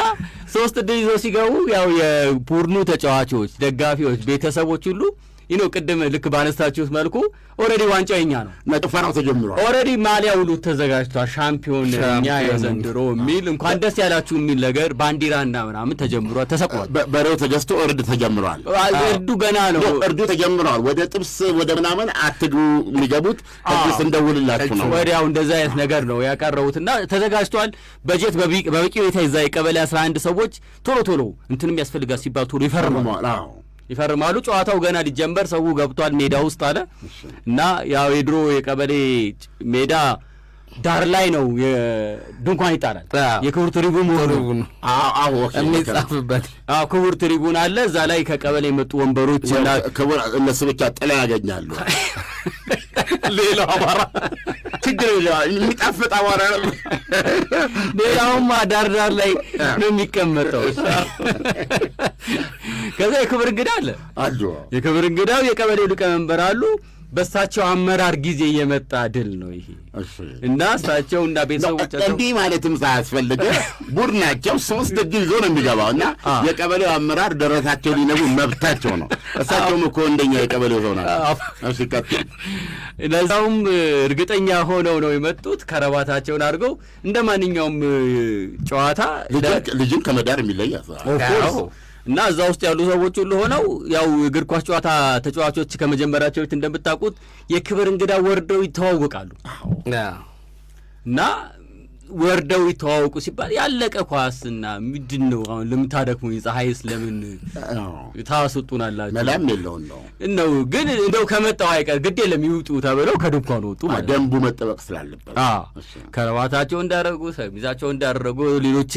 Speaker 3: 3 እድል ይዘው ሲገቡ ያው የቡድኑ ተጫዋቾች፣ ደጋፊዎች፣ ቤተሰቦች ሁሉ ቅድም ልክ ባነሳችሁት መልኩ ኦልሬዲ ዋንጫው የኛ ነው።
Speaker 2: ጭፈራው ተጀምሯል።
Speaker 3: ኦልሬዲ ማሊያ ሁሉ ተዘጋጅቷል። ሻምፒዮን እኛ የዘንድሮ የሚል እንኳን ደስ ያላችሁ የሚል ነገር ባንዲራና ምናምን ተጀምሯል፣ ተሰቅሏል።
Speaker 2: በሬው ተገዝቶ እርድ ተጀምሯል።
Speaker 3: እርዱ ገና ነው።
Speaker 2: እርዱ ተጀምሯል። ወደ ጥብስ ወደ ምናምን አትግቡ የሚገቡት ጥብስ እንደውልላችሁ ነው።
Speaker 3: ወዲያው እንደዛ አይነት ነገር ነው ያቀረቡትና ተዘጋጅቷል። በጀት በበቂ ሁኔታ ይዛ የቀበሌ 11 ሰዎች ቶሎ እንትንም ያስፈልጋል ሲባል ቶሎ ይፈርማሉ። ጨዋታው ገና ሊጀመር ሰው ገብቷል ሜዳ ውስጥ አለ እና ያው የድሮ የቀበሌ ሜዳ ዳር ላይ ነው ድንኳን ይጣላል። የክቡር ትሪቡን
Speaker 4: የሚጻፍበት
Speaker 3: ክቡር ትሪቡን አለ። እዛ ላይ ከቀበሌ የመጡ ወንበሮች
Speaker 2: ክቡር እነሱ ብቻ ጥላ ያገኛሉ።
Speaker 3: ሌላው አማራ
Speaker 2: ችግር የሚጣፍጥ አማራ ነው።
Speaker 3: ሌላውማ ዳር ላይ ነው የሚቀመጠው። ከዛ የክብር እንግዳ አለ። የክብር እንግዳው የቀበሌው ሊቀመንበር አሉ። በእሳቸው አመራር ጊዜ የመጣ ድል ነው ይሄ እና እሳቸው እና ቤተሰቦቻቸው
Speaker 2: እንዲህ ማለትም ሳያስፈልግ ቡድናቸው 3 እድል ይዞ ነው የሚገባው እና የቀበሌው አመራር ደረታቸው ሊነቡ መብታቸው ነው። እሳቸውም እኮ እንደኛ የቀበሌው ሰው ናቸው።
Speaker 3: ለዛውም እርግጠኛ ሆነው ነው የመጡት። ከረባታቸውን አድርገው እንደ ማንኛውም ጨዋታ
Speaker 2: ልጅን ከመዳር የሚለይ
Speaker 3: እና እዛ ውስጥ ያሉ ሰዎች ሁሉ ሆነው ያው እግር ኳስ ጨዋታ ተጫዋቾች ከመጀመራቸው በፊት እንደምታውቁት የክብር እንግዳ ወርደው ይተዋወቃሉ። እና ወርደው ይተዋወቁ ሲባል ያለቀ ኳስና ምንድን ነው አሁን ለምታደክሙ ፀሐይስ ለምን ታስወጡናላችሁ?
Speaker 2: መላም የለውም
Speaker 3: ነው ግን እንደው ከመጣው አይቀር ግድ የለም ይውጡ ተብለው ከድንኳን ወጡ ማለት
Speaker 2: ደንቡ መጠበቅ ስላለበት
Speaker 3: ከረባታቸው እንዳደረጉ ሚዛቸው እንዳደረጉ ሌሎች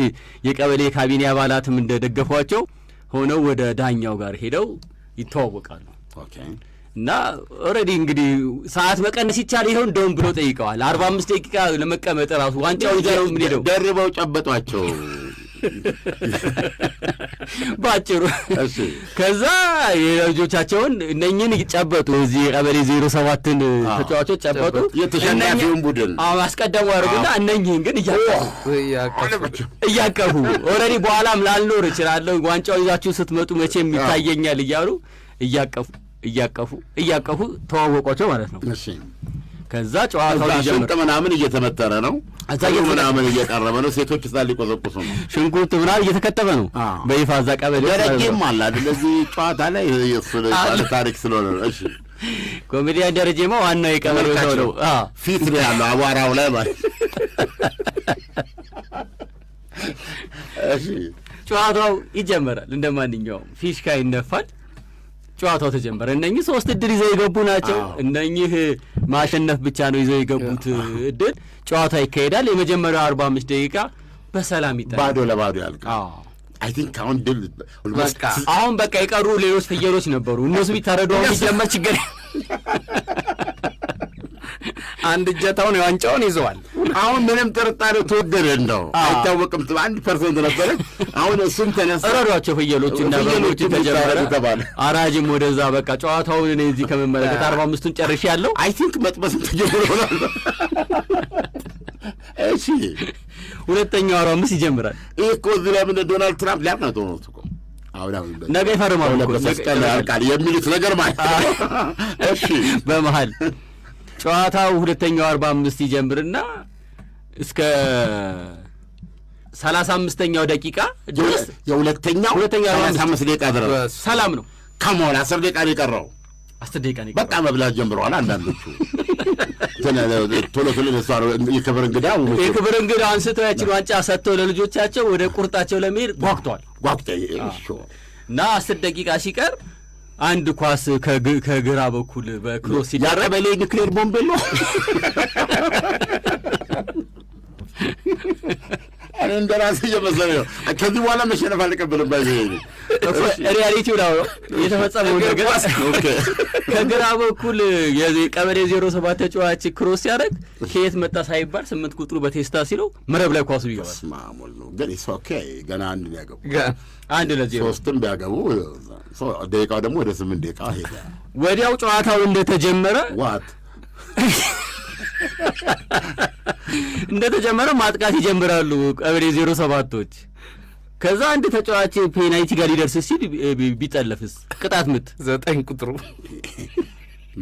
Speaker 3: የቀበሌ ካቢኔ አባላትም እንደደገፏቸው ሆነው ወደ ዳኛው ጋር ሄደው ይተዋወቃሉ። እና ኦልሬዲ እንግዲህ ሰዓት መቀነስ ይቻል ይሆን እንደውም ብሎ ጠይቀዋል። 45 ደቂቃ ለመቀመጥ ራሱ ዋንጫው ይዘው ምን ሄደው
Speaker 2: ደርበው ጨበጧቸው
Speaker 3: ባጭሩ። ከዛ የልጆቻቸውን እነኝን ጨበጡ። እዚህ ቀበሌ 07ን ተጫዋቾች ጨበጡ።
Speaker 2: የተሸናፊውን ቡድን
Speaker 3: አስቀደሙ አድርጉና እነኝህን ግን እያቀፉ ኦልሬዲ በኋላም ላልኖር እችላለሁ ዋንጫው ይዛችሁ ስትመጡ መቼም ይታየኛል እያሉ እያቀፉ ተዋወቋቸው ማለት ነው። ከዛ ጨዋታው
Speaker 2: ሽንጥ ምናምን እየተመተረ ነው። ምናምን እየቀረበ ነው። ሴቶች እዛ ሊቆዘቁሱ ነው።
Speaker 3: ሽንኩርት ምናምን እየተከተበ ነው በይፋ እዛ ቀበሌ
Speaker 2: ደረጀም አለ አይደል? እዚህ ጨዋታ ላይ ታሪክ ስለሆነ ነው። እሺ
Speaker 3: ኮሜዲያን ደረጀማ ዋናው የቀበሌው ሰው ነው።
Speaker 2: ፊት ነው ያለው አቧራው ላይ ማለት።
Speaker 3: እሺ ጨዋታው ይጀመራል። እንደማንኛውም ፊሽካ ይነፋል። ጨዋታው ተጀመረ። እነኚህ 3 እድል ይዘው የገቡ ናቸው። እነኚህ ማሸነፍ ብቻ ነው ይዘው የገቡት እድል። ጨዋታ ይካሄዳል። የመጀመሪያው 45 ደቂቃ በሰላም ይጣላል።
Speaker 2: ባዶ ለባዶ ያልቃል። አይ ቲንክ አሁን ድል
Speaker 3: አሁን በቃ የቀሩ ሌሎች ፍየሎች ነበሩ። እነሱ ቢታረዱ አሁን ይጀመር ችግር
Speaker 4: አንድ እጀታውን የዋንጫውን ይዘዋል።
Speaker 2: አሁን ምንም ጥርጣሬ ተወገደ እንደው አይታወቅም። 1% ነበረ። አሁን እሱም ተነሳ።
Speaker 3: ረዷቸው ፍየሎቹ እና በጎቹ ተጀመረ። አራጅም ወደዛ በቃ ጨዋታውን እኔ እዚህ ከመመለከት 45ቱን ጨርሻለሁ።
Speaker 2: አይ ቲንክ መጥበስም ተጀምሯል። እሺ
Speaker 3: ሁለተኛው 45 ይጀምራል።
Speaker 2: ይሄ እኮ እዚህ ላይ ምን ዶናልድ ትራምፕ ሊያምናው ነው እኮ አሁን
Speaker 3: ነገ ይፈርማሉ እኮ
Speaker 2: በመስቀል ያልቃል የሚሉት ነገር ማለት ነው። እሺ
Speaker 3: በመሃል ጨዋታው ሁለተኛው 45 ይጀምርና እስከ 35ኛው ደቂቃ ድረስ
Speaker 2: የሁለተኛው 35 ደቂቃ ድረስ
Speaker 3: ሰላም ነው።
Speaker 2: ከሞላ 10 ደቂቃ ነው የቀረው።
Speaker 3: 10 ደቂቃ ነው
Speaker 2: በቃ መብላት ጀምረዋል አንዳንዶቹ። ቶሎ የክብር እንግዳ
Speaker 3: አንስተው ያችን ዋንጫ ሰጥተው ለልጆቻቸው ወደ ቁርጣቸው ለመሄድ ጓጉተዋል። እና 10 ደቂቃ ሲቀር አንድ ኳስ ከግራ በኩል በክሮስ ሲደረግ
Speaker 2: ያቀበሌ ኒክሌር ቦምብ ነው። እኔ እንደራሴ እየመሰለኝ ነው። ከዚህ በኋላ መሸነፍ አልቀበልም።
Speaker 3: ሪያሊቲው ነው የተፈጸመው ነገር። ከግራ በኩል የቀበሌ 07 ተጫዋች ክሮስ ሲያደርግ ከየት መጣ ሳይባል 8 ቁጥሩ በቴስታ ሲለው መረብ ላይ ኳሱ ይገባል።
Speaker 2: ማሙል ነው ግን ኢትስ ኦኬ። ገና አንድ ቢያገቡ
Speaker 3: 1-0
Speaker 2: ሶስትም ቢያገቡ ደቂቃው ደግሞ ወደ 8 ደቂቃ ሄደ።
Speaker 3: ወዲያው ጨዋታው እንደተጀመረ እንደተጀመረ ማጥቃት ይጀምራሉ ቀበሌ 07ቶች። ከዛ አንድ ተጫዋች ፔናልቲ ጋር ሊደርስ ሲል ቢጠለፍስ ቅጣት ምት
Speaker 4: 9 ቁጥሩ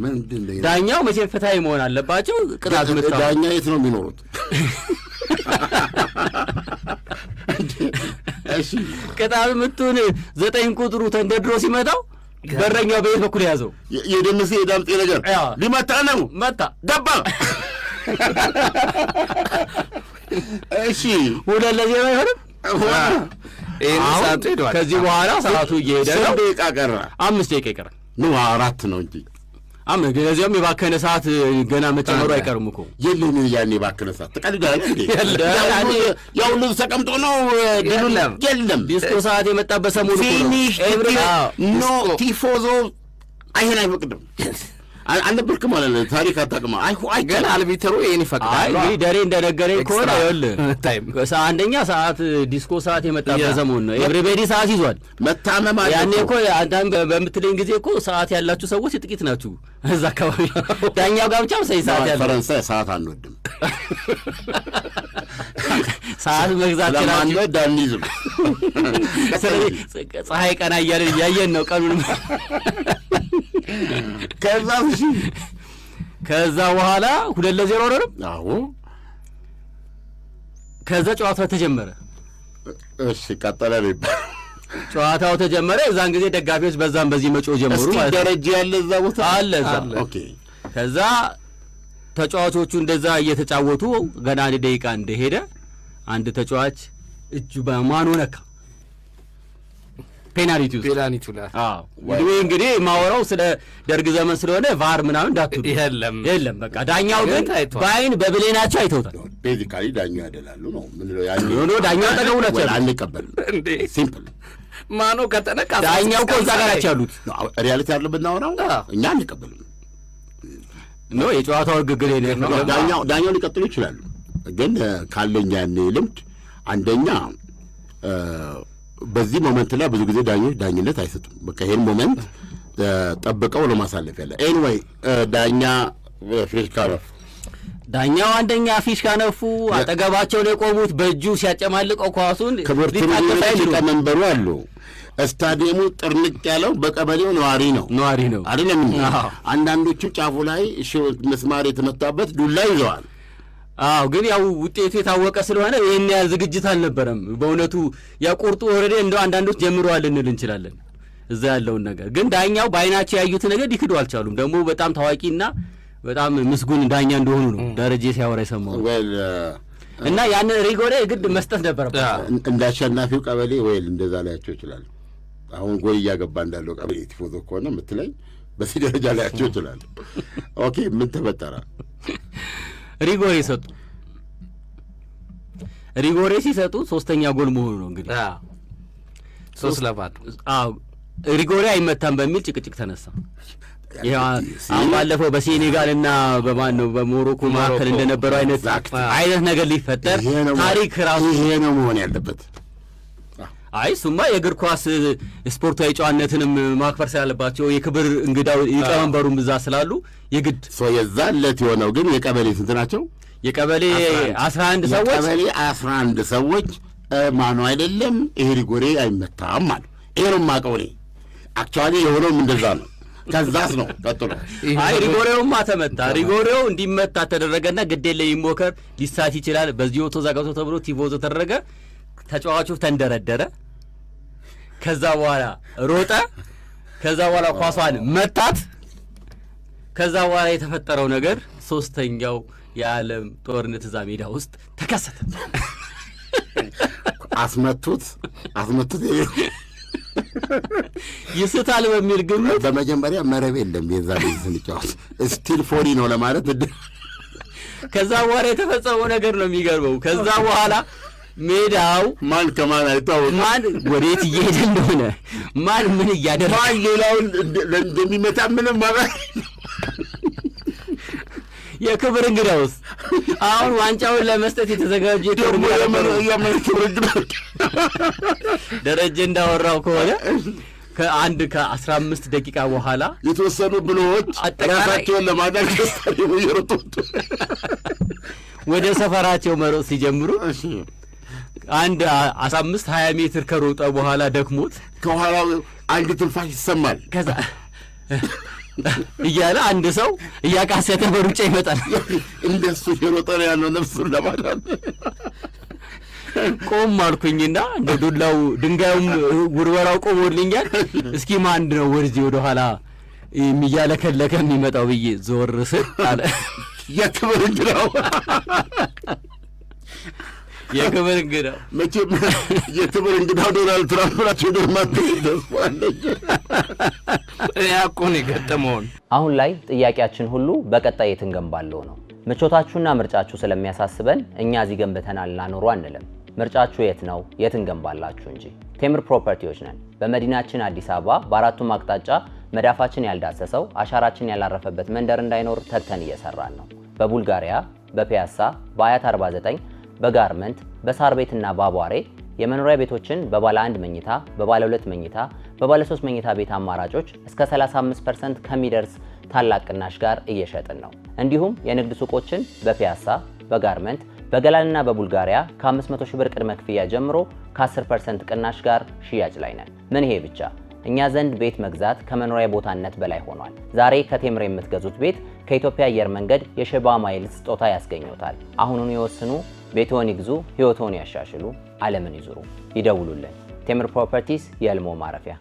Speaker 2: ምንድነው?
Speaker 3: ዳኛው መቼም ፍትሃዊ መሆን አለባቸው። ቅጣት ምት
Speaker 2: ዳኛ የት ነው የሚኖሩት? እሺ
Speaker 3: ቅጣት ምቱን 9 ቁጥሩ ተንደድሮ ሲመታው በረኛው በየት በኩል ያዘው?
Speaker 2: የደምሴ የዳምጤ ነገር ሊመታ ነው።
Speaker 3: መታ ገባ።
Speaker 2: እሺ
Speaker 3: 2-0 አይሆንም። ከዚህ በኋላ ሰዓቱ እየሄደ ነው።
Speaker 2: 5 ደቂቃ ቀረ።
Speaker 3: 5 ደቂቃ ይቀራል።
Speaker 2: 4 ነው እንጂ
Speaker 3: ለዚያም የባከነ ሰዓት ገና መጨመሩ አይቀርም እኮ።
Speaker 2: የለም ያኔ የባከነ ሰዓት ተቀልዳለህ እንዴ? ያው ሁሉ ተቀምጦ ነው። የለም
Speaker 3: ዲስኮ ሰዓት የመጣበት ሰሞኑ
Speaker 2: ፊኒሽ ኖ ቲፎዞ አይሄን አይፈቅድም። አልነበርክም ማለት ነው። ታሪክ አታውቅም።
Speaker 4: ግን አልቢተሩ ይሄን ይፈቅዳል።
Speaker 3: እንግዲህ ደሬ እንደነገረኝ ከሆነ ይኸውልህ አንደኛ ሰዓት ዲስኮ ሰዓት የመጣበት ሰሞን ነው። ኤቭሪቤዲ ሰዓት ይዟል።
Speaker 2: መታመም አለ።
Speaker 3: ያኔ እኮ አንተም በምትለኝ ጊዜ እኮ ሰዓት ያላችሁ ሰዎች ጥቂት ናችሁ እዛ አካባቢ። ዳኛው ጋር ብቻ ሰዓት ያለው
Speaker 2: ፈረንሳይ ሰዓት አንወድም።
Speaker 3: ሰዓት መግዛት
Speaker 2: ለማንወድ አንይዝም።
Speaker 3: ስለዚህ ፀሐይ ቀና እያየን ነው ቀኑንም። ከዛ በኋላ 2-0 ነው።
Speaker 2: አዎ
Speaker 3: ከዛ ጨዋታው ተጀመረ።
Speaker 2: እሺ ቀጠለ ይባል
Speaker 3: ጨዋታው ተጀመረ። እዛን ጊዜ ደጋፊዎች በዛም በዚህ መጮህ ጀመሩ ማለት ነው።
Speaker 2: ደረጃ ያለ እዛ ቦታ
Speaker 3: አለ እዛ።
Speaker 2: ኦኬ
Speaker 3: ከዛ ተጫዋቾቹ እንደዛ እየተጫወቱ ገና 1 ደቂቃ እንደሄደ አንድ ተጫዋች እጁ በማኑ ነካ። ፔናልቲ
Speaker 4: ላይ
Speaker 3: እንግዲህ ማወራው ስለ ደርግ ዘመን ስለሆነ ቫር ምናምን እንዳትሉ የለም። በቃ ዳኛው ግን በአይን በብሌናቸው አይተውታል።
Speaker 2: ቤዚካሊ ዳኛው ያደላሉ ነው ምን ነው ያኔ
Speaker 3: ነው ዳኛው ተገውላቸው
Speaker 2: አንቀበል እንዴ ሲምፕል
Speaker 4: ማኑ ከተነካ
Speaker 3: ዳኛው እኮ እዛ ጋር ያሉት
Speaker 2: ሪያሊቲ አይደለም ብናወራው እኛ አንቀበልም
Speaker 3: ነው የጨዋታው ግግል ነው።
Speaker 2: ዳኛው ሊቀጥሉ ይችላሉ። ግን ካለኛ ያኔ ልምድ አንደኛ በዚህ ሞመንት ላይ ብዙ ጊዜ ዳኞች ዳኝነት አይሰጡም። በቃ ይሄን ሞመንት ጠብቀው ለማሳለፍ ያለ ኤኒዌይ ዳኛ ፊሽካ ነፉ።
Speaker 3: ዳኛው አንደኛ ፊሽካ ነፉ። አጠገባቸው ላይ ቆሙት በእጁ ሲያጨማልቀው ኳሱን
Speaker 2: ሊቀመንበሩ አሉ። ስታዲየሙ ጥርንቅ ያለው በቀበሌው ነዋሪ ነው አይደለም። አንዳንዶቹ ጫፉ ላይ መስማር የተመታበት ዱላ ይዘዋል።
Speaker 3: ግን ያው ውጤቱ የታወቀ ስለሆነ ይሄን ያህል ዝግጅት አልነበረም። በእውነቱ ያቁርጡ ወረደ እንደው አንዳንዶች ጀምረዋል እንል እንችላለን እዛ ያለውን ነገር። ግን ዳኛው በአይናቸው ያዩት ነገር ሊክዱ አልቻሉም። ደግሞ በጣም ታዋቂና በጣም ምስጉን ዳኛ እንደሆኑ ነው ደረጀ ሲያወራ የሰማው። እና ያን ሪጎሬ ግድ መስጠት ነበረበት።
Speaker 2: እንዳሸናፊው ቀበሌ ወይ እንደዛ ላያቸው ይችላል። አሁን ጎል እያገባ እንዳለው ቀበሌ ቲፎዞ ከሆነ የምትለኝ በዚህ ደረጃ ላያቸው ይችላል። ኦኬ ምን ተፈጠረ?
Speaker 3: ሪጎሬ ሰጡ። ሪጎሬ ሲሰጡ 3ኛ ጎል መሆኑ ነው እንግዲህ
Speaker 4: 3-0።
Speaker 3: ሪጎሬ አይመታም በሚል ጭቅጭቅ ተነሳ። ባለፈው በሴኔጋልና በማን ነው በሞሮኮ መካከል እንደነበረው አይነት ነገር ሊፈጠር ታሪክ ራሱ
Speaker 2: ይሄ ነው መሆን ያለበት።
Speaker 3: አይ ሱማ የእግር ኳስ ስፖርታዊ ጨዋነትንም ማክበር ስላለባቸው የክብር እንግዳው ሊቀመንበሩም እዛ ስላሉ የግድ
Speaker 2: የዛለት የሆነው ግን የቀበሌ ስንት ናቸው?
Speaker 3: የቀበሌ 11 ሰዎች
Speaker 2: የቀበሌ 11 ሰዎች ማኑ አይደለም ይሄ ሪጎሬ አይመታም አሉ። ይሄ ነው የማውቀው እኔ። አክቹዋሊ የሆነውም እንደዛ ነው። ከዛስ ነው ቀጥሎ
Speaker 3: አይ ሪጎሬውማ ተመታ። ሪጎሬው እንዲመታ ተደረገና ግዴለ ይሞከር ሊሳት ይችላል በዚህ ወቶ ዛጋቶ ተብሎ ቲፎዞ ተደረገ። ተጫዋቹ ተንደረደረ። ከዛ በኋላ ሮጠ። ከዛ በኋላ ኳሷን መታት። ከዛ በኋላ የተፈጠረው ነገር ሶስተኛው የዓለም ጦርነት እዛ ሜዳ ውስጥ ተከሰተ።
Speaker 2: አስመቱት
Speaker 3: ይስታል በሚል ግምት
Speaker 2: በመጀመሪያ መረብ የለም የዛ ልጅ ስንጫወት ስቲል ፎሪ ነው ለማለት።
Speaker 3: ከዛ በኋላ የተፈጸመው ነገር ነው የሚገርመው። ከዛ በኋላ ሜዳው
Speaker 2: ማን ከማን አይታወቅም።
Speaker 3: ማን ወዴት እየሄደ እንደሆነ ማን ምን እያደረገ
Speaker 2: ማን ሌላውን እንደሚመታ ምንም ማለት
Speaker 3: የክብር እንግዳውስ አሁን ዋንጫውን ለመስጠት የተዘጋጀ ደረጀ እንዳወራው ከሆነ ከ15 ደቂቃ በኋላ
Speaker 2: የተወሰኑ ብሎዎች ራሳቸውን ለማዳን ከስታዲየሙ እየሮጡ
Speaker 3: ወደ ሰፈራቸው መሮጥ ሲጀምሩ አንድ 15-20 ሜትር ከሮጠ በኋላ ደክሞት
Speaker 2: ከኋላው አንድ ትንፋሽ ይሰማል።
Speaker 3: ከዛ እያለ አንድ ሰው እያቃሰተ በሩጫ ይመጣል።
Speaker 2: እንደሱ እየሮጠ ነው ያለው ነፍሱን ለማዳን።
Speaker 3: ቆም አልኩኝና እንደ ዱላው ድንጋዩም ውርወራው ቆሞልኛል። እስኪ ማን ነው ወርዚ ወደ ኋላ የሚያለከለከ የሚመጣው ብዬ ዞር ስል አለ
Speaker 2: የክብር እንግዳው
Speaker 3: የክብር እንግዳው
Speaker 2: መቼም የክብር እንግዳው ዶናልድ ትራምፕ ናቸው። ደርማት ደስዋለች
Speaker 4: ያቆን የገጠመውን
Speaker 1: አሁን ላይ ጥያቄያችን ሁሉ በቀጣይ የት እንገንባለው ነው። ምቾታችሁና ምርጫችሁ ስለሚያሳስበን እኛ እዚህ ገንብተናል እናኖሩ አንልም። ምርጫችሁ የት ነው የት እንገንባላችሁ እንጂ። ቴምር ፕሮፐርቲዎች ነን። በመዲናችን አዲስ አበባ በአራቱም አቅጣጫ መዳፋችን ያልዳሰሰው አሻራችን ያላረፈበት መንደር እንዳይኖር ተግተን እየሰራን ነው። በቡልጋሪያ፣ በፒያሳ፣ በአያት 49፣ በጋርመንት፣ በሳር ቤትና በአቧሬ የመኖሪያ ቤቶችን በባለ 1 መኝታ፣ በባለ 2 መኝታ፣ በባለ 3 መኝታ ቤት አማራጮች እስከ 35% ከሚደርስ ታላቅ ቅናሽ ጋር እየሸጥን ነው። እንዲሁም የንግድ ሱቆችን በፒያሳ፣ በጋርመንት፣ በገላንና በቡልጋሪያ ከ500 ሺህ ብር ቅድመ ክፍያ ጀምሮ ከ10% ቅናሽ ጋር ሽያጭ ላይ ነን። ምን ይሄ ብቻ! እኛ ዘንድ ቤት መግዛት ከመኖሪያ ቦታነት በላይ ሆኗል። ዛሬ ከቴምር የምትገዙት ቤት ከኢትዮጵያ አየር መንገድ የሸባ ማይልስ ስጦታ ያስገኙታል። አሁኑን ይወስኑ፣ ቤትዎን ይግዙ፣ ህይወትዎን ያሻሽሉ፣ ዓለምን ይዙሩ። ይደውሉልን። ቴምር ፕሮፐርቲስ የህልሞ ማረፊያ።